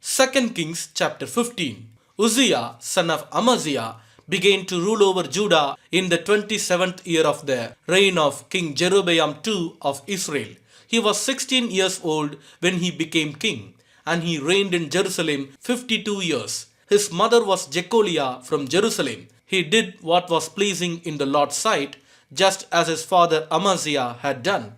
2 Kings chapter 15. Uzziah, son of Amaziah, began to rule over Judah in the 27th year of the reign of King Jeroboam II of Israel. He was 16 years old when he became king, and he reigned in Jerusalem 52 years. His mother was Jecoliah from Jerusalem. He did what was pleasing in the Lord's sight, just as his father Amaziah had done.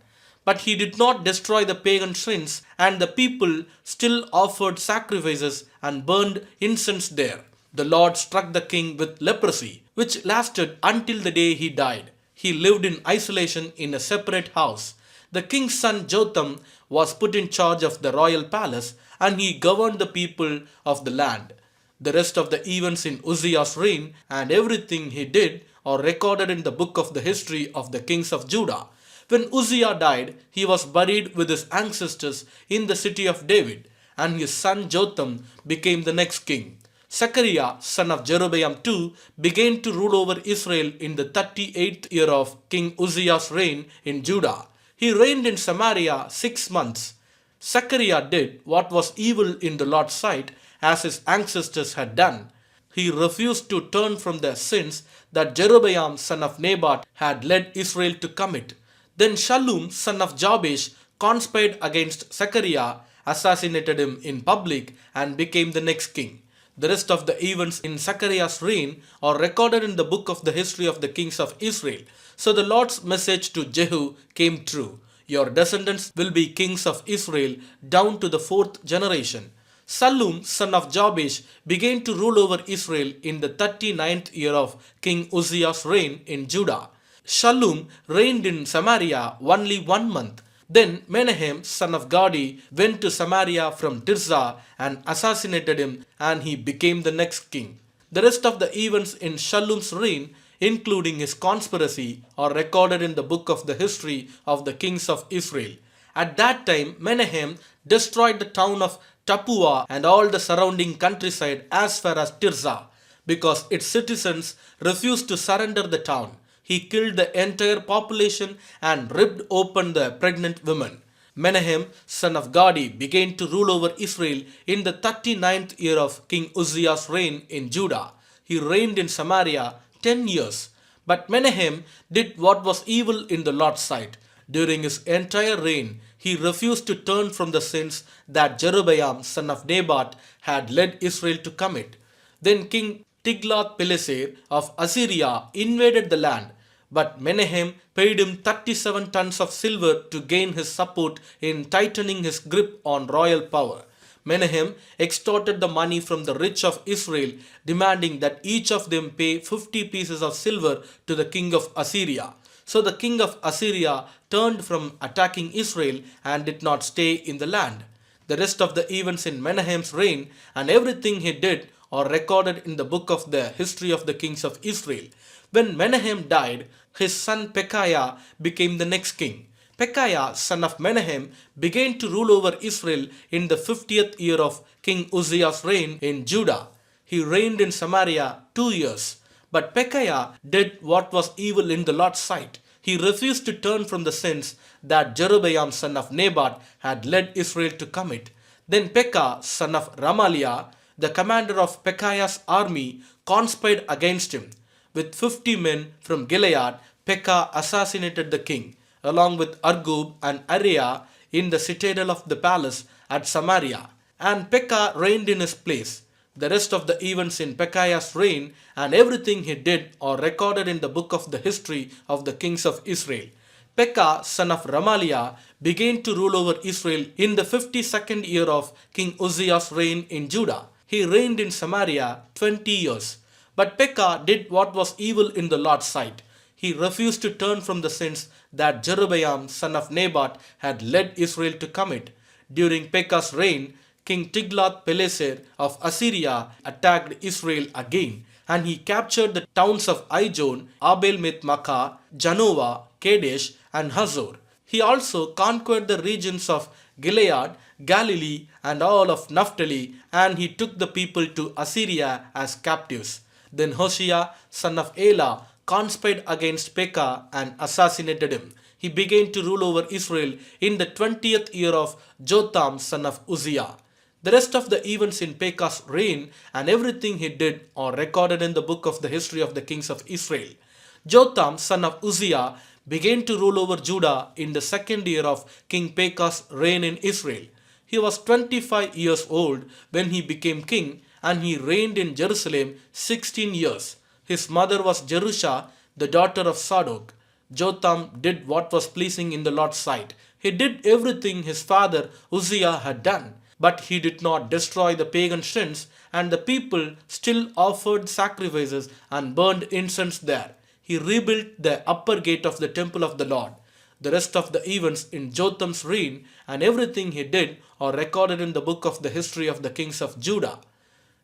But he did not destroy the pagan shrines, and the people still offered sacrifices and burned incense there. The Lord struck the king with leprosy, which lasted until the day he died. He lived in isolation in a separate house. The king's son Jotham was put in charge of the royal palace, and he governed the people of the land. The rest of the events in Uzziah's reign and everything he did are recorded in the book of the history of the kings of Judah. When Uzziah died, he was buried with his ancestors in the city of David, and his son Jotham became the next king. Zechariah, son of Jeroboam II, began to rule over Israel in the 38th year of King Uzziah's reign in Judah. He reigned in Samaria 6 months. Zechariah did what was evil in the Lord's sight, as his ancestors had done. He refused to turn from the sins that Jeroboam, son of Nebat, had led Israel to commit. Then Shallum, son of Jabesh, conspired against Zechariah, assassinated him in public, and became the next king. The rest of the events in Zechariah's reign are recorded in the book of the history of the kings of Israel. So the Lord's message to Jehu came true. Your descendants will be kings of Israel down to the 4th generation. Shallum, son of Jabesh, began to rule over Israel in the 39th year of King Uzziah's reign in Judah. Shallum reigned in Samaria only 1 month. Then Menahem, son of Gadi, went to Samaria from Tirzah and assassinated him, and he became the next king. The rest of the events in Shallum's reign, including his conspiracy, are recorded in the book of the history of the kings of Israel. At that time, Menahem destroyed the town of Tappuah and all the surrounding countryside as far as Tirzah, because its citizens refused to surrender the town. He killed the entire population and ripped open the pregnant women. Menahem, son of Gadi, began to rule over Israel in the 39th year of King Uzziah's reign in Judah. He reigned in Samaria 10 years. But Menahem did what was evil in the Lord's sight. During his entire reign, he refused to turn from the sins that Jeroboam, son of Nebat, had led Israel to commit. Then King Tiglath-Pileser of Assyria invaded the land, but Menahem paid him 37 tons of silver to gain his support in tightening his grip on royal power. Menahem extorted the money from the rich of Israel, demanding that each of them pay 50 pieces of silver to the king of Assyria. So the king of Assyria turned from attacking Israel and did not stay in the land. The rest of the events in Menahem's reign and everything he did are recorded in the book of the history of the kings of Israel. When Menahem died, his son Pekahiah became the next king. Pekahiah, son of Menahem, began to rule over Israel in the 50th year of King Uzziah's reign in Judah. He reigned in Samaria 2 years. But Pekahiah did what was evil in the Lord's sight. He refused to turn from the sins that Jeroboam, son of Nebat, had led Israel to commit. Then Pekah, son of Ramaliah, the commander of Pekahiah's army, conspired against him. With 50 men from Gilead, Pekah assassinated the king, along with Argub and Ariah, in the citadel of the palace at Samaria. And Pekah reigned in his place. The rest of the events in Pekahiah's reign and everything he did are recorded in the book of the history of the kings of Israel. Pekah, son of Ramaliah, began to rule over Israel in the 52nd year of King Uzziah's reign in Judah. He reigned in Samaria 20 years. But Pekah did what was evil in the Lord's sight. He refused to turn from the sins that Jeroboam, son of Nebat, had led Israel to commit. During Pekah's reign, King Tiglath-Pileser of Assyria attacked Israel again, and he captured the towns of Ijon, Abel-Mithmaachah, Janoah, Kadesh, and Hazor. He also conquered the regions of Gilead, Galilee, and all of Naphtali, and he took the people to Assyria as captives. Then Hoshea, son of Elah, conspired against Pekah and assassinated him. He began to rule over Israel in the 20th year of Jotham, son of Uzziah. The rest of the events in Pekah's reign and everything he did are recorded in the book of the history of the kings of Israel. Jotham, son of Uzziah, began to rule over Judah in the second year of King Pekah's reign in Israel. He was 25 years old when he became king, and he reigned in Jerusalem 16 years. His mother was Jerusha, the daughter of Sadok. Jotham did what was pleasing in the Lord's sight. He did everything his father Uzziah had done, but he did not destroy the pagan shrines, and the people still offered sacrifices and burned incense there. He rebuilt the upper gate of the temple of the Lord. The rest of the events in Jotham's reign and everything he did are recorded in the book of the history of the kings of Judah.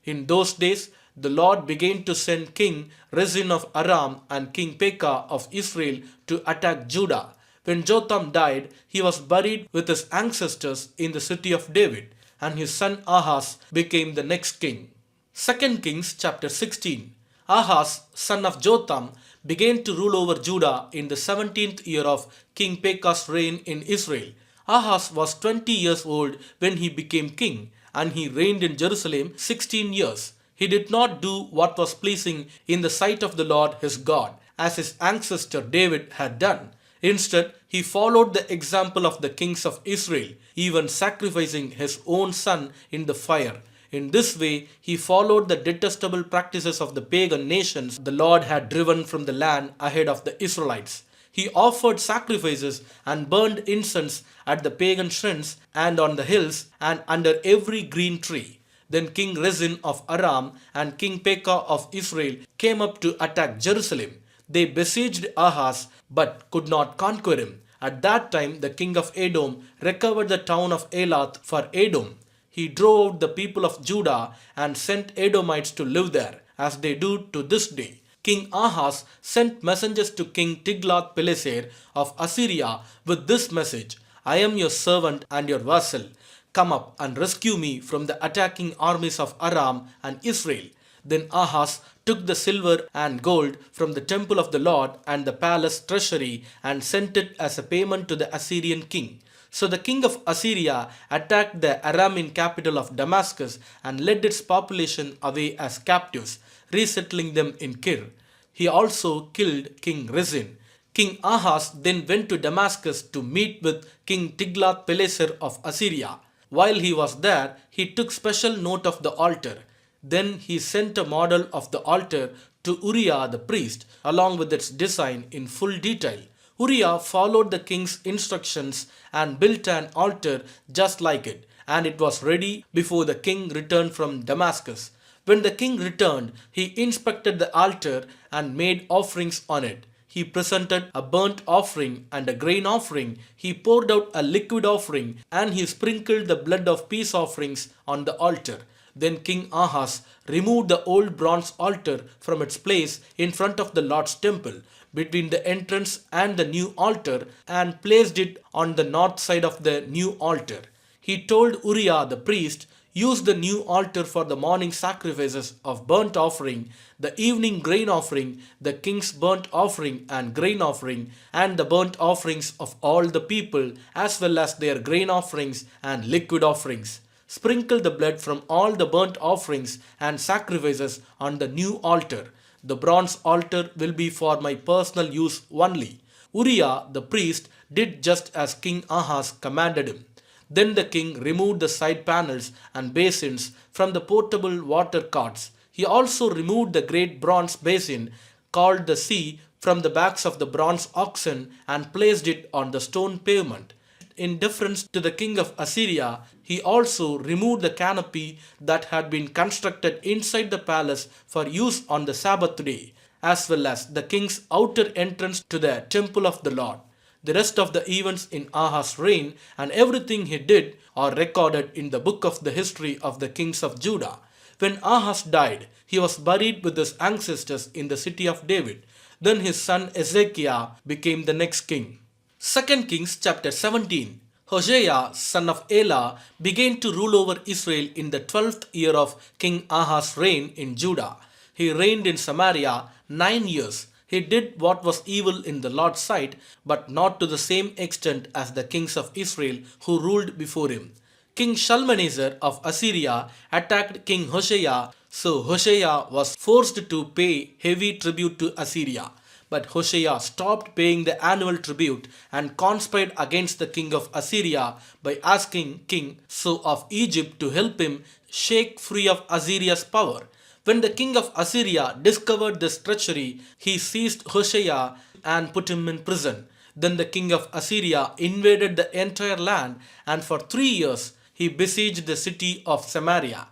In those days, the Lord began to send King Rezin of Aram and King Pekah of Israel to attack Judah. When Jotham died, he was buried with his ancestors in the city of David, and his son Ahaz became the next king. 2 Kings chapter 16. Ahaz, son of Jotham, began to rule over Judah in the 17th year of King Pekah's reign in Israel. Ahaz was 20 years old when he became king, and he reigned in Jerusalem 16 years. He did not do what was pleasing in the sight of the Lord his God, as his ancestor David had done. Instead, he followed the example of the kings of Israel, even sacrificing his own son in the fire. In this way, he followed the detestable practices of the pagan nations the Lord had driven from the land ahead of the Israelites. He offered sacrifices and burned incense at the pagan shrines and on the hills and under every green tree. Then King Rezin of Aram and King Pekah of Israel came up to attack Jerusalem. They besieged Ahaz but could not conquer him. At that time, the king of Edom recovered the town of Elath for Edom. He drove out the people of Judah and sent Edomites to live there, as they do to this day. King Ahaz sent messengers to King Tiglath-Pileser of Assyria with this message: I am your servant and your vassal. Come up and rescue me from the attacking armies of Aram and Israel. Then Ahaz took the silver and gold from the temple of the Lord and the palace treasury and sent it as a payment to the Assyrian king. So the king of Assyria attacked the Aramean capital of Damascus and led its population away as captives, resettling them in Kir. He also killed King Rezin. King Ahaz then went to Damascus to meet with King Tiglath-Pileser of Assyria. While he was there, he took special note of the altar. Then he sent a model of the altar to Uriah the priest, along with its design in full detail. Uriah followed the king's instructions and built an altar just like it, and it was ready before the king returned from Damascus. When the king returned, he inspected the altar and made offerings on it. He presented a burnt offering and a grain offering. He poured out a liquid offering, and he sprinkled the blood of peace offerings on the altar. Then King Ahaz removed the old bronze altar from its place in front of the Lord's temple, between the entrance and the new altar, and placed it on the north side of the new altar. He told Uriah the priest, use the new altar for the morning sacrifices of burnt offering, the evening grain offering, the king's burnt offering and grain offering, and the burnt offerings of all the people, as well as their grain offerings and liquid offerings. Sprinkle the blood from all the burnt offerings and sacrifices on the new altar. The bronze altar will be for my personal use only. Uriah the priest did just as King Ahaz commanded him. Then the king removed the side panels and basins from the portable water carts. He also removed the great bronze basin called the sea from the backs of the bronze oxen and placed it on the stone pavement. In deference to the king of Assyria, he also removed the canopy that had been constructed inside the palace for use on the Sabbath day, as well as the king's outer entrance to the temple of the Lord. The rest of the events in Ahaz's reign and everything he did are recorded in the book of the history of the kings of Judah. When Ahaz died, he was buried with his ancestors in the city of David. Then his son Ezekiah became the next king. 2 Kings chapter 17. Hosea, son of Elah, began to rule over Israel in the 12th year of King Ahaz's reign in Judah. He reigned in Samaria 9 years. He did what was evil in the Lord's sight, but not to the same extent as the kings of Israel who ruled before him. King Shalmaneser of Assyria attacked King Hoshea, so Hoshea was forced to pay heavy tribute to Assyria. But Hoshea stopped paying the annual tribute and conspired against the king of Assyria by asking King So of Egypt to help him shake free of Assyria's power. When the king of Assyria discovered this treachery, he seized Hoshea and put him in prison. Then the king of Assyria invaded the entire land, and for 3 years he besieged the city of Samaria.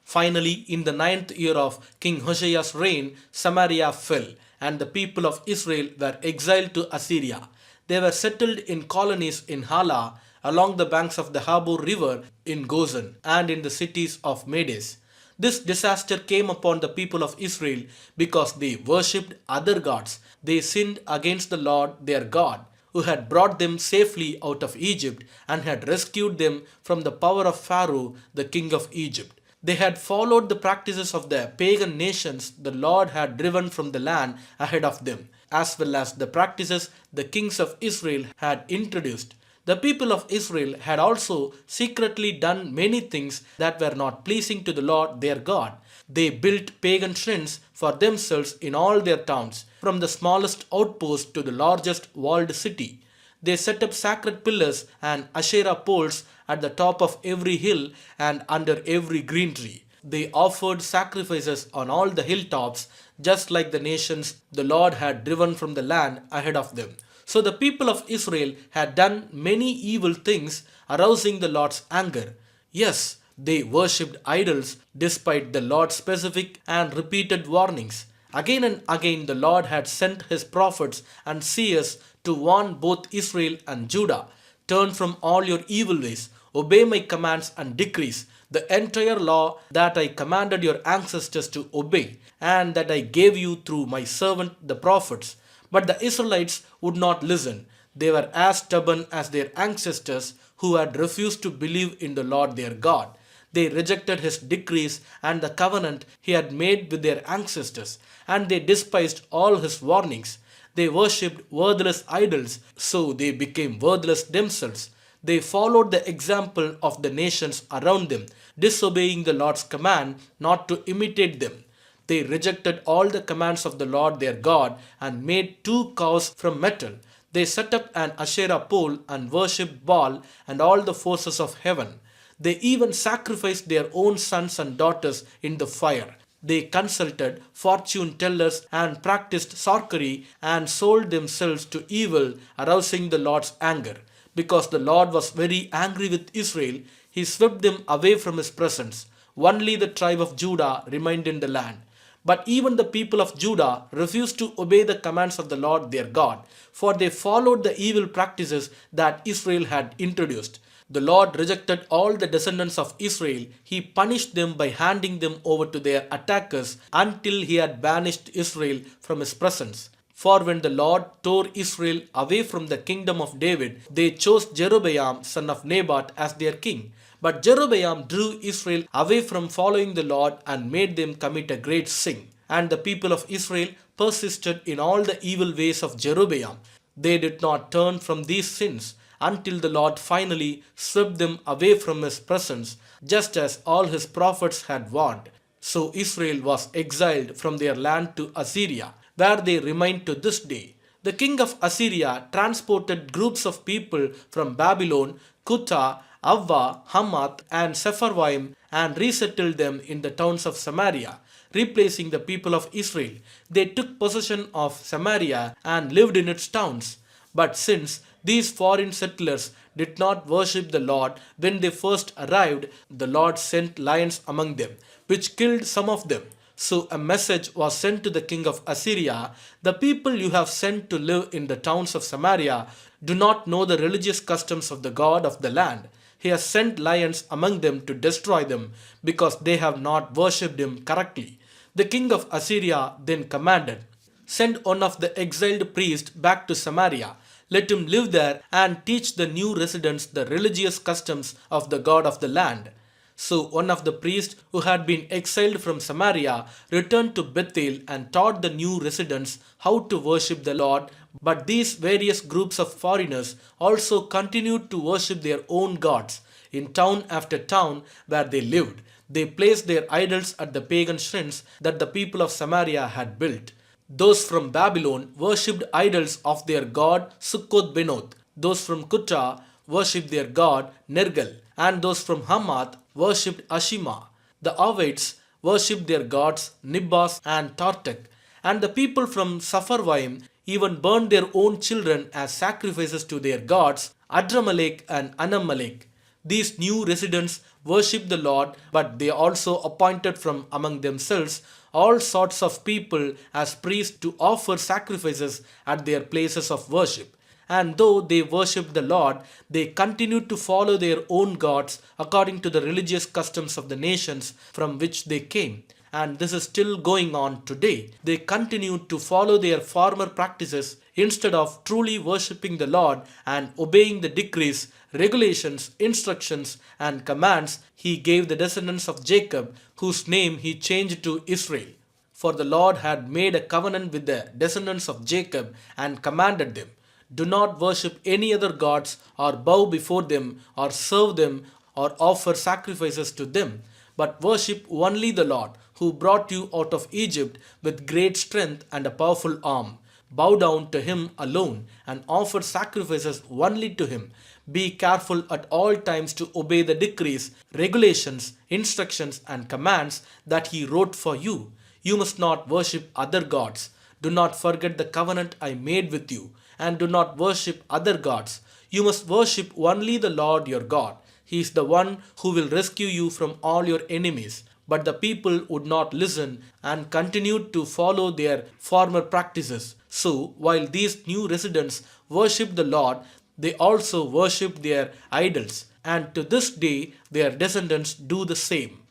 Finally, in the ninth year of King Hoshea's reign, Samaria fell, and the people of Israel were exiled to Assyria. They were settled in colonies in Hala, along the banks of the Habor River in Gozan, and in the cities of Medes. This disaster came upon the people of Israel because they worshipped other gods. They sinned against the Lord their God, who had brought them safely out of Egypt and had rescued them from the power of Pharaoh, the king of Egypt. They had followed the practices of the pagan nations the Lord had driven from the land ahead of them, as well as the practices the kings of Israel had introduced. The people of Israel had also secretly done many things that were not pleasing to the Lord their God. They built pagan shrines for themselves in all their towns, from the smallest outpost to the largest walled city. They set up sacred pillars and Asherah poles at the top of every hill and under every green tree. They offered sacrifices on all the hilltops, just like the nations the Lord had driven from the land ahead of them. So the people of Israel had done many evil things, arousing the Lord's anger. Yes, they worshipped idols despite the Lord's specific and repeated warnings. Again and again, the Lord had sent his prophets and seers to warn both Israel and Judah. Turn from all your evil ways, obey my commands and decrees, the entire law that I commanded your ancestors to obey, and that I gave you through my servant the prophets. But the Israelites would not listen. They were as stubborn as their ancestors who had refused to believe in the Lord their God. They rejected his decrees and the covenant he had made with their ancestors, and they despised all his warnings. They worshipped worthless idols, so they became worthless themselves. They followed the example of the nations around them, disobeying the Lord's command not to imitate them. They rejected all the commands of the Lord their God and made 2 cows from metal. They set up an Asherah pole and worshipped Baal and all the forces of heaven. They even sacrificed their own sons and daughters in the fire. They consulted fortune tellers and practiced sorcery and sold themselves to evil, arousing the Lord's anger. Because the Lord was very angry with Israel, he swept them away from his presence. Only the tribe of Judah remained in the land. But even the people of Judah refused to obey the commands of the Lord their God, for they followed the evil practices that Israel had introduced. The Lord rejected all the descendants of Israel. He punished them by handing them over to their attackers until he had banished Israel from his presence. For when the Lord tore Israel away from the kingdom of David, they chose Jeroboam son of Nebat as their king. But Jeroboam drew Israel away from following the Lord and made them commit a great sin. And the people of Israel persisted in all the evil ways of Jeroboam. They did not turn from these sins until the Lord finally swept them away from his presence, just as all his prophets had warned. So Israel was exiled from their land to Assyria, where they remain to this day. The king of Assyria transported groups of people from Babylon, Kutha, Avva, Hamath, and Sepharvaim and resettled them in the towns of Samaria, replacing the people of Israel. They took possession of Samaria and lived in its towns. But since these foreign settlers did not worship the Lord when they first arrived, the Lord sent lions among them, which killed some of them. So a message was sent to the king of Assyria: the people you have sent to live in the towns of Samaria do not know the religious customs of the God of the land. He has sent lions among them to destroy them, because they have not worshipped him correctly. The king of Assyria then commanded, "Send one of the exiled priests back to Samaria. Let him live there and teach the new residents the religious customs of the God of the land." So one of the priests who had been exiled from Samaria returned to Bethel and taught the new residents how to worship the Lord. But these various groups of foreigners also continued to worship their own gods. in town after town where they lived. They placed their idols at the pagan shrines that the people of Samaria had built. Those from Babylon worshipped idols of their god Sukkoth Benoth. Those from Kutta worshipped their god Nergal. And those from Hamath worshipped Ashima. The Avites worshipped their gods Nibbas and Tartak. And the people from Sepharvaim even burned their own children as sacrifices to their gods Adramelech and Anamelech. These new residents worshipped the Lord, but they also appointed from among themselves all sorts of people as priests to offer sacrifices at their places of worship. And though they worshipped the Lord, they continued to follow their own gods according to the religious customs of the nations from which they came. And this is still going on today. They continue to follow their former practices instead of truly worshipping the Lord and obeying the decrees, regulations, instructions, and commands he gave the descendants of Jacob, whose name he changed to Israel. For the Lord had made a covenant with the descendants of Jacob and commanded them, "Do not worship any other gods or bow before them or serve them or offer sacrifices to them, but worship only the Lord, who brought you out of Egypt with great strength and a powerful arm. Bow down to him alone and offer sacrifices only to him. Be careful at all times to obey the decrees, regulations, instructions, and commands that he wrote for you. You must not worship other gods. Do not forget the covenant I made with you, and do not worship other gods. You must worship only the Lord your God. He is the one who will rescue you from all your enemies." But the people would not listen and continued to follow their former practices. So, while these new residents worshipped the Lord, they also worshipped their idols, and to this day their descendants do the same.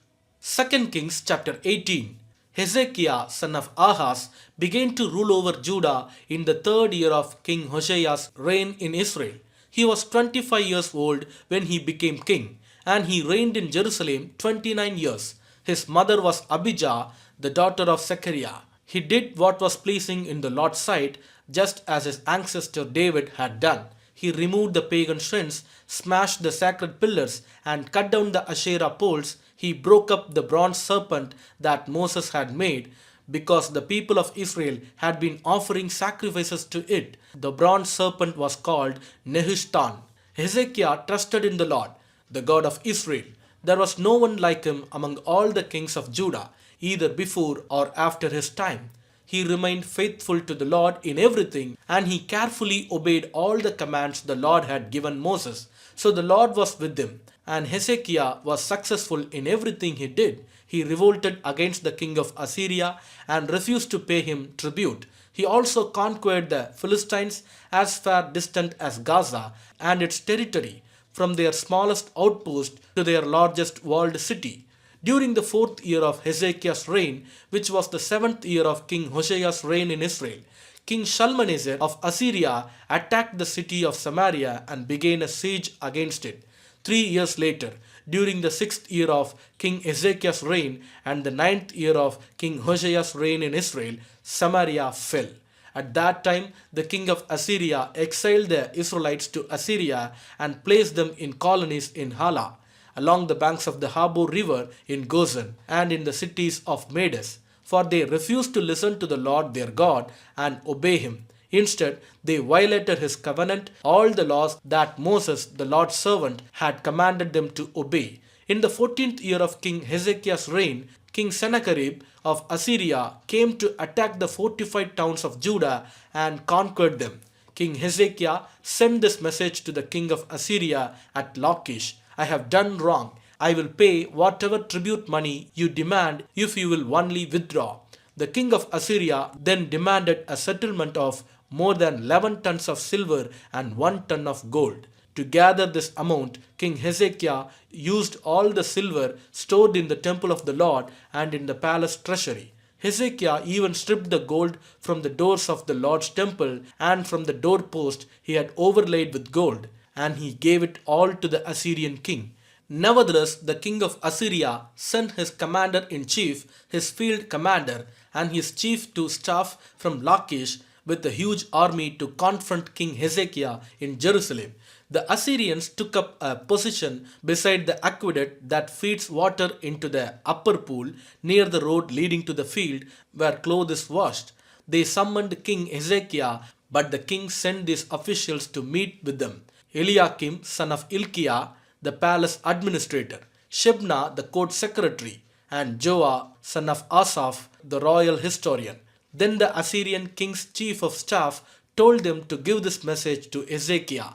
2 Kings chapter 18. Hezekiah, son of Ahaz, began to rule over Judah in the third year of King Hosea's reign in Israel. He was 25 years old when he became king, and he reigned in Jerusalem 29 years. His mother was Abijah, the daughter of Zechariah. He did what was pleasing in the Lord's sight, just as his ancestor David had done. He removed the pagan shrines, smashed the sacred pillars, and cut down the Asherah poles. He broke up the bronze serpent that Moses had made, because the people of Israel had been offering sacrifices to it. The bronze serpent was called Nehushtan. Hezekiah trusted in the Lord, the God of Israel. There was no one like him among all the kings of Judah, either before or after his time. He remained faithful to the Lord in everything, and he carefully obeyed all the commands the Lord had given Moses. So the Lord was with him, and Hezekiah was successful in everything he did. He revolted against the king of Assyria and refused to pay him tribute. He also conquered the Philistines as far distant as Gaza and its territory, from their smallest outpost to their largest walled city. During the 4th year of Hezekiah's reign, which was the 7th year of King Hosea's reign in Israel, King Shalmaneser of Assyria attacked the city of Samaria and began a siege against it. 3 years later, during the 6th year of King Hezekiah's reign and the 9th year of King Hosea's reign in Israel, Samaria fell. At that time, the king of Assyria exiled the Israelites to Assyria and placed them in colonies in Hala, along the banks of the Habor river in Gozan, and in the cities of Medes, for they refused to listen to the Lord their God and obey him. Instead, they violated his covenant, all the laws that Moses, the Lord's servant, had commanded them to obey. In the 14th year of King Hezekiah's reign, King Sennacherib of Assyria came to attack the fortified towns of Judah and conquered them. King Hezekiah sent this message to the king of Assyria at Lachish: "I have done wrong. I will pay whatever tribute money you demand if you will only withdraw." The king of Assyria then demanded a settlement of more than 11 tons of silver and 1 ton of gold. To gather this amount, King Hezekiah used all the silver stored in the temple of the Lord and in the palace treasury. Hezekiah even stripped the gold from the doors of the Lord's temple, and from the doorpost he had overlaid with gold, and he gave it all to the Assyrian king. Nevertheless, the king of Assyria sent his commander-in-chief, his field commander, and his chief to staff from Lachish with a huge army to confront King Hezekiah in Jerusalem. The Assyrians took up a position beside the aqueduct that feeds water into the upper pool near the road leading to the field where cloth is washed. They summoned King Hezekiah, but the king sent these officials to meet with them: Eliakim, son of Hilkiah, the palace administrator; Shebna, the court secretary; and Joah, son of Asaph, the royal historian. Then the Assyrian king's chief of staff told them to give this message to Hezekiah: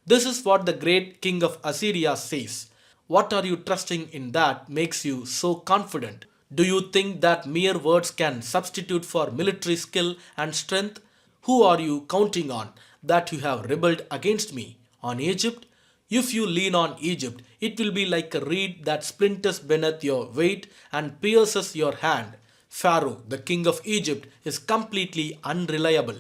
"This is what the great king of Assyria says. What are you trusting in that makes you so confident? Do you think that mere words can substitute for military skill and strength? Who are you counting on that you have rebelled against me? On Egypt? If you lean on Egypt, it will be like a reed that splinters beneath your weight and pierces your hand. Pharaoh, the king of Egypt, is completely unreliable.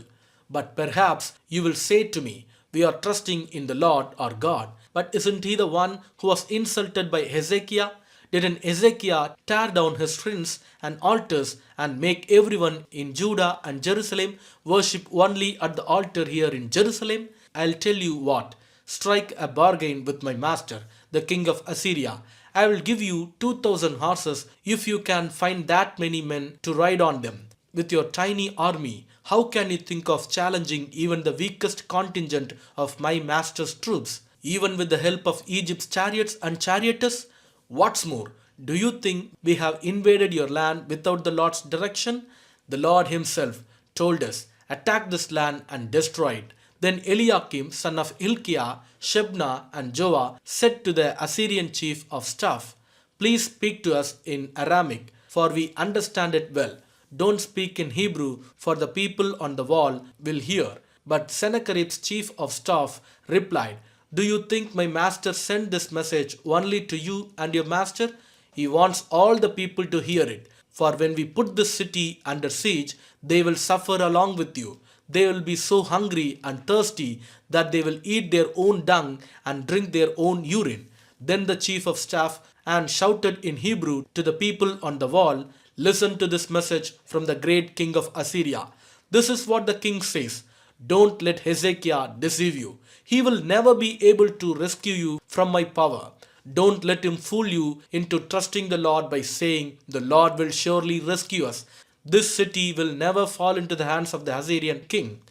But perhaps you will say to me, 'We are trusting in the Lord our God.' But isn't he the one who was insulted by Hezekiah? Didn't Hezekiah tear down his shrines and altars and make everyone in Judah and Jerusalem worship only at the altar here in Jerusalem? I'll tell you what, strike a bargain with my master, the king of Assyria. I will give you 2,000 horses if you can find that many men to ride on them. With your tiny army, how can you think of challenging even the weakest contingent of my master's troops, even with the help of Egypt's chariots and charioteers? What's more, do you think we have invaded your land without the Lord's direction? The Lord himself told us, 'Attack this land and destroy it.'" Then Eliakim, son of Hilkiah, Shebna, and Joah said to the Assyrian chief of staff, "Please speak to us in Aramaic, for we understand it well. Don't speak in Hebrew, for the people on the wall will hear." But Sennacherib's chief of staff replied, "Do you think my master sent this message only to you and your master? He wants all the people to hear it. For when we put this city under siege, they will suffer along with you. They will be so hungry and thirsty that they will eat their own dung and drink their own urine." Then the chief of staff and shouted in Hebrew to the people on the wall, "Listen to this message from the great king of Assyria. This is what the king says: Don't let Hezekiah deceive you. He will never be able to rescue you from my power. Don't let him fool you into trusting the Lord by saying, 'The Lord will surely rescue us.' This city will never fall into the hands of the Assyrian king.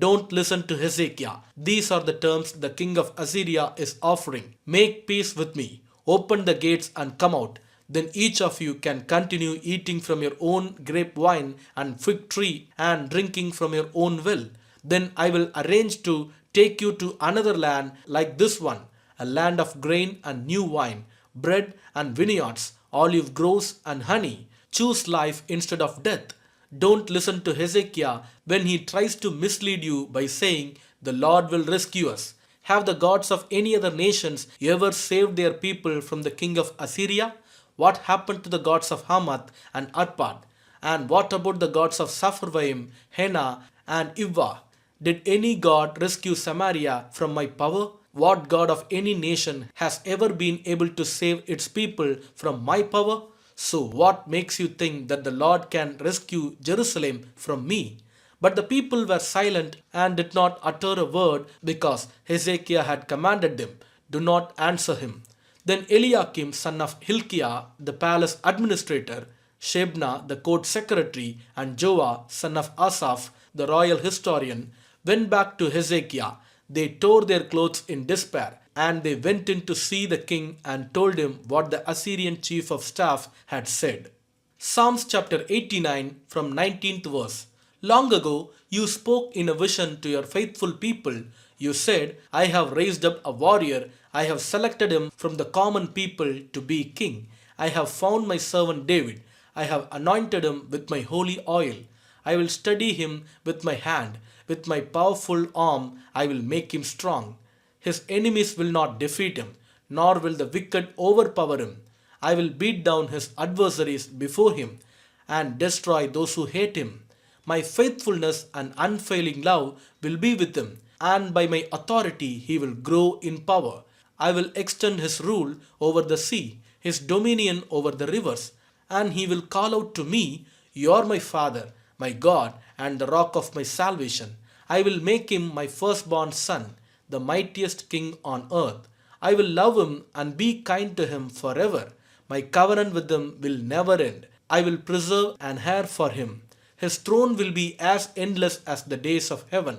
Don't listen to Hezekiah. These are the terms the king of Assyria is offering. Make peace with me. Open the gates and come out. Then each of you can continue eating from your own grapevine and fig tree and drinking from your own well. Then I will arrange to take you to another land like this one, a land of grain and new wine, bread and vineyards, olive groves and honey. Choose life instead of death. Don't listen to Hezekiah when he tries to mislead you by saying, 'The Lord will rescue us.' Have the gods of any other nations ever saved their people from the king of Assyria? What happened to the gods of Hamath and Arpad? And what about the gods of Sepharvaim, Hena, and Ivvah? Did any god rescue Samaria from my power? What god of any nation has ever been able to save its people from my power? So what makes you think that the Lord can rescue Jerusalem from me?" But the people were silent and did not utter a word because Hezekiah had commanded them, "Do not answer him." Then Eliakim, son of Hilkiah, the palace administrator, Shebna, the court secretary, and Joah, son of Asaph, the royal historian, went back to Hezekiah. They tore their clothes in despair, and they went in to see the king and told him what the Assyrian chief of staff had said. Psalms chapter 89 from 19th verse. Long ago you spoke in a vision to your faithful people. You said, "I have raised up a warrior. I have selected him from the common people to be king. I have found my servant David. I have anointed him with my holy oil. I will steady him with my hand. With my powerful arm I will make him strong. His enemies will not defeat him, nor will the wicked overpower him. I will beat down his adversaries before him and destroy those who hate him. My faithfulness and unfailing love will be with him, and by my authority he will grow in power. I will extend his rule over the sea, his dominion over the rivers, and he will call out to me, 'You are my Father, my God, and the rock of my salvation.' I will make him my firstborn son. the mightiest king on earth. I will love him and be kind to him forever. My covenant with him will never end. I will preserve an heir for him. His throne will be as endless as the days of heaven.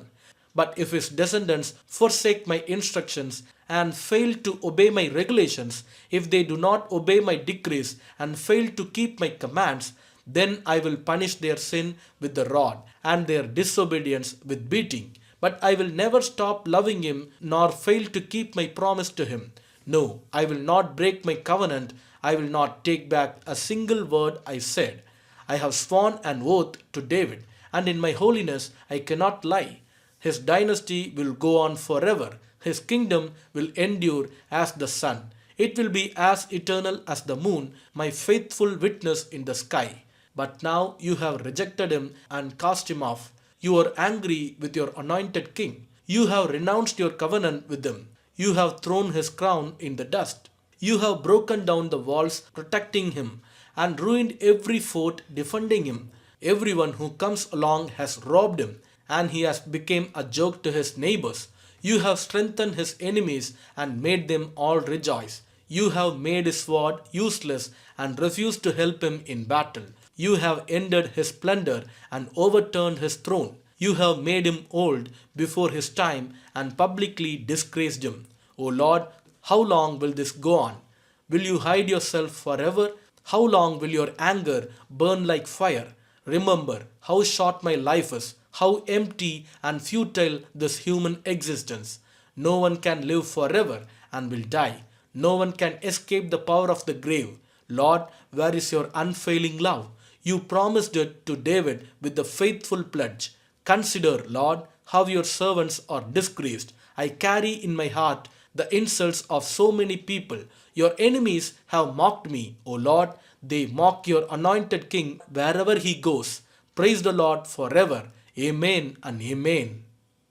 But if his descendants forsake my instructions and fail to obey my regulations, if they do not obey my decrees and fail to keep my commands, then I will punish their sin with the rod and their disobedience with beating. But I will never stop loving him nor fail to keep my promise to him. No, I will not break my covenant. I will not take back a single word I said. I have sworn an oath to David, and in my holiness I cannot lie. His dynasty will go on forever. His kingdom will endure as the sun. It will be as eternal as the moon, my faithful witness in the sky. But now you have rejected him and cast him off. You are angry with your anointed king. You have renounced your covenant with him. You have thrown his crown in the dust. You have broken down the walls protecting him and ruined every fort defending him. Everyone who comes along has robbed him, and he has become a joke to his neighbors. You have strengthened his enemies and made them all rejoice. You have made his sword useless and refused to help him in battle. You have ended his splendor and overturned his throne. You have made him old before his time and publicly disgraced him. O Lord, how long will this go on? Will you hide yourself forever? How long will your anger burn like fire? Remember how short my life is, how empty and futile this human existence. No one can live forever and will die. No one can escape the power of the grave. Lord, where is your unfailing love? You promised it to David with the faithful pledge. Consider, Lord, how your servants are disgraced. I carry in my heart the insults of so many people. Your enemies have mocked me, O Lord. They mock your anointed king wherever he goes. Praise the Lord forever. Amen and amen.